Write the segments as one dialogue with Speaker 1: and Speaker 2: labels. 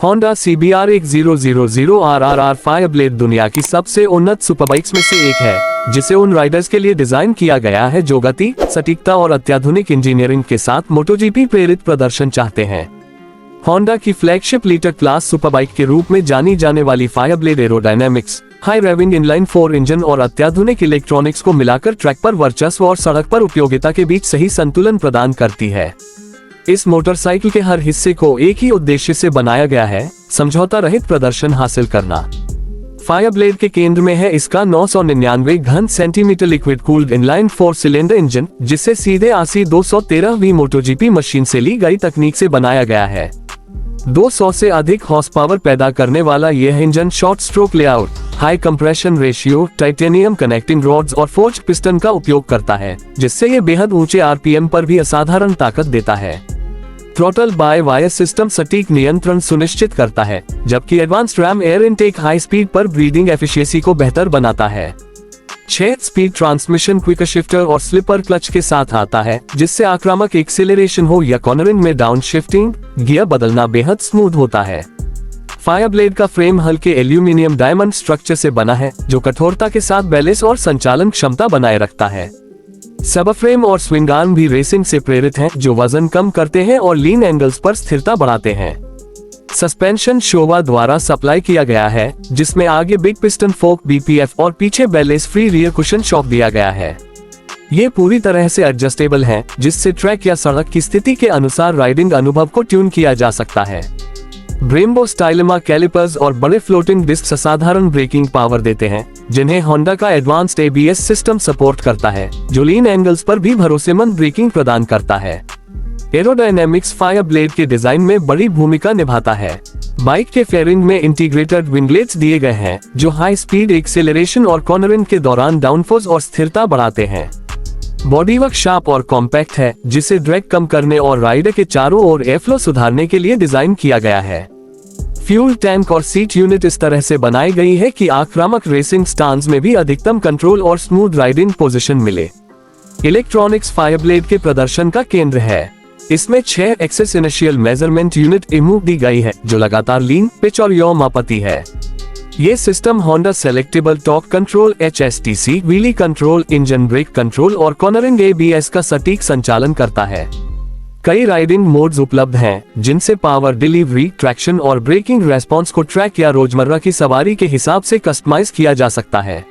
Speaker 1: Honda CBR 1000 RRR Fireblade दुनिया की सबसे उन्नत सुपरबाइक्स में से एक है, जिसे उन राइडर्स के लिए डिजाइन किया गया है जो गति, सटीकता और अत्याधुनिक इंजीनियरिंग के साथ मोटोजीपी प्रेरित प्रदर्शन चाहते हैं। होंडा की फ्लैगशिप लीटर क्लास सुपरबाइक के रूप में जानी जाने वाली Fireblade aerodynamics, high raving inline 4 engine और अत्याधुनिक इलेक्ट्रॉनिक्स को मिलाकर ट्रैक पर वर्चस्व और सड़क पर उपयोगिता के बीच सही संतुलन प्रदान करती है। इस मोटरसाइकिल के हर हिस्से को एक ही उद्देश्य से बनाया गया है, समझौता रहित प्रदर्शन हासिल करना। फायरब्लेड के केंद्र में है इसका 999 घन centimetre liquid cooled inline 4 cylinder engine, जिसे सीधे RC 213V मोटोजीपी मशीन से ली गई तकनीक से बनाया गया है। 200 से अधिक हॉर्स पावर पैदा करने वाला यह engine short stroke layout, high compression ratio, titanium connecting rods और फोर्ज्ड पिस्टन का उपयोग करता है, जिससे यह बेहद ऊंचे RPM पर भी असाधारण ताकत देता है। थ्रॉटल बाय वायर सिस्टम सटीक नियंत्रण सुनिश्चित करता है, जबकि advanced RAM air intake high speed पर ब्रीदिंग एफिशिएंसी को बेहतर बनाता है। 6 स्पीड ट्रांसमिशन क्विक शिफ्टर और स्लिपर क्लच के साथ आता है, जिससे आक्रामक एक्सेलरेशन हो या कॉर्नरिंग में डाउन शिफ्टिंग, गियर बदलना बेहद स्मूथ होता है। फायरब्लेड का फ्रेम हल्के एल्यूमिनियम डायमंड स्ट्रक्चर से बना है, जो कठोरता के साथ बैलेंस और संचालन क्षमता बनाए रखता है। सबफ्रेम और स्विंग आर्म भी रेसिंग से प्रेरित हैं, जो वजन कम करते हैं और लीन एंगल्स पर स्थिरता बढ़ाते हैं। सस्पेंशन शोवा द्वारा सप्लाई किया गया है, जिसमें आगे बिग पिस्टन फोक BPF और पीछे balance free rear cushion shock दिया गया है। ये पूरी तरह से एडजस्टेबल है, जिससे ट्रैक या सड़क की स्थिति के अनुसार राइडिंग अनुभव को ट्यून किया जा सकता है। ब्रेम्बो स्टाइलमा कैलिपर्स और बड़े फ्लोटिंग डिस्क असाधारण ब्रेकिंग पावर देते हैं, जिन्हें होंडा का एडवांस्ड ABS सिस्टम सपोर्ट करता है, जो लीन एंगल्स पर भी भरोसेमंद ब्रेकिंग प्रदान करता है। एरोडायनेमिक्स फायरब्लेड के डिजाइन में बड़ी भूमिका निभाता है। बाइक के फेयरिंग में इंटीग्रेटेड विंगलेट्स दिए गए हैं, जो हाई स्पीड एक्सेलरेशन और कॉर्नरिंग के दौरान डाउनफोर्स और स्थिरता बढ़ाते हैं। बॉडीवर्क शार्प और कॉम्पैक्ट है, जिसे ड्रैग कम करने और राइडर के चारों ओर एयरफ्लो सुधारने के लिए डिजाइन किया गया है। फ्यूल टैंक और सीट यूनिट इस तरह से बनाई गई है कि आक्रामक रेसिंग स्टांस में भी अधिकतम कंट्रोल और स्मूथ राइडिंग पोजीशन मिले। इलेक्ट्रॉनिक्स फायरब्लेड के प्रदर्शन का केंद्र है। इसमें 6 एक्सेस इनिशियल मेजरमेंट यूनिट इमूव दी गई है, जो लगातार लीन, पिच और याव मापती है। ये system Honda selectable torque control HSTC, wheelie control, engine brake control और कॉर्नरिंग ABS का सटीक संचालन करता है। कई राइडिंग मोड्स उपलब्ध हैं, जिनसे पावर डिलीवरी, ट्रैक्शन और ब्रेकिंग रेस्पॉन्स को ट्रैक या रोजमर्रा की सवारी के हिसाब से कस्टमाइज किया जा सकता है।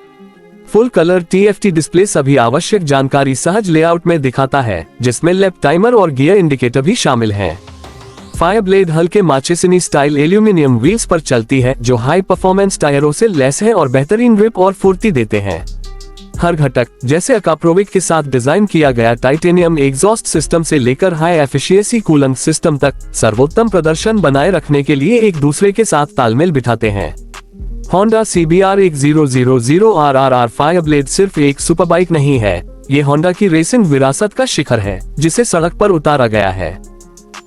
Speaker 1: फुल कलर TFT डिस्प्ले सभी आवश्यक जानकारी सहज लेआउट में दिखाता है, जिसमें लैप टाइमर और गियर इंडिकेटर भी शामिल हैं। फायरब्लेड हल्के माचेसिनी स्टाइल एल्यूमिनियम व्हील्स पर चलती है, जो हाई परफॉर्मेंस टायरों से लैस है और बेहतरीन ग्रिप और फुर्ती देते हैं। हर घटक, जैसे अकाप्रोविक के साथ डिजाइन किया गया टाइटेनियम एग्जॉस्ट सिस्टम से लेकर हाई एफिशिएंसी कूलेंट सिस्टम तक, सर्वोत्तम प्रदर्शन बनाए रखने के लिए एक दूसरे के साथ तालमेल बिठाते हैं। होंडा CBR 1000 RRR फायरब्लेड सिर्फ एक सुपरबाइक नहीं है, ये होंडा की रेसिंग विरासत का शिखर है, जिसे सड़क पर उतारा गया है।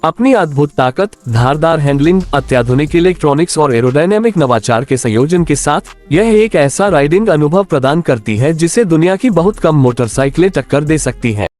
Speaker 1: अपनी अद्भुत ताकत, धारदार हैंडलिंग, अत्याधुनिक इलेक्ट्रॉनिक्स और एरोडायनेमिक नवाचार के संयोजन के साथ यह एक ऐसा राइडिंग अनुभव प्रदान करती है जिसे दुनिया की बहुत कम मोटरसाइकिलें टक्कर दे सकती हैं।